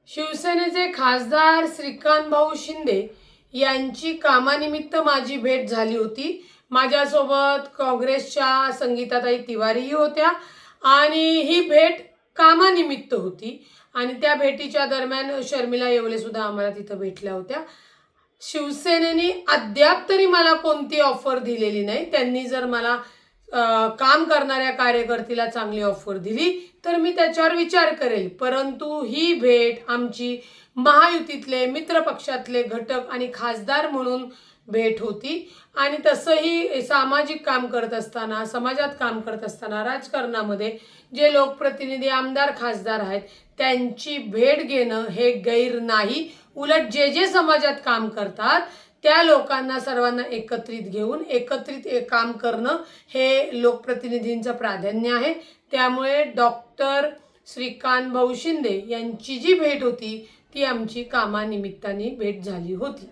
शिवसेनेचे खासदार श्रीकांत भाऊ शिंदे यांची कामानिमित्त माझी भेट झाली होती। माझ्यासोबत काँग्रेसच्या संगीताताई तिवारीही होत्या आणि ही भेट कामानिमित्त होती आणि त्या भेटीच्या दरम्यान शर्मिला येवले सुद्धा आम्हाला तिथं भेटल्या होत्या। शिवसेनेने अद्याप तरी मला कोणती ऑफर दिलेली नाही। त्यांनी जर मला काम करणाऱ्या कार्यकर्त्याला चांगली ऑफर दिली तर मी त्याच्यावर विचार करेल, परंतु ही भेट आमची महायुतीतले मित्रपक्षातले घटक आणि खासदार म्हणून भेट होती आणि तसंही सामाजिक काम करत असताना, समाजात काम करत असताना, राजकारणामध्ये जे लोकप्रतिनिधी, आमदार, खासदार आहेत त्यांची भेट घेणं हे गैर नाही। उलट जे जे समाजात काम करतात त्या लोकांना सर्वांना एकत्रित घेऊन एकत्रित काम करणं हे लोकप्रतिनिधींचं प्राधान्य आहे। त्यामुळे डॉक्टर श्रीकांत भाऊ शिंदे यांची जी भेट होती ती आमची कामानिमित्ताने भेट झाली होती।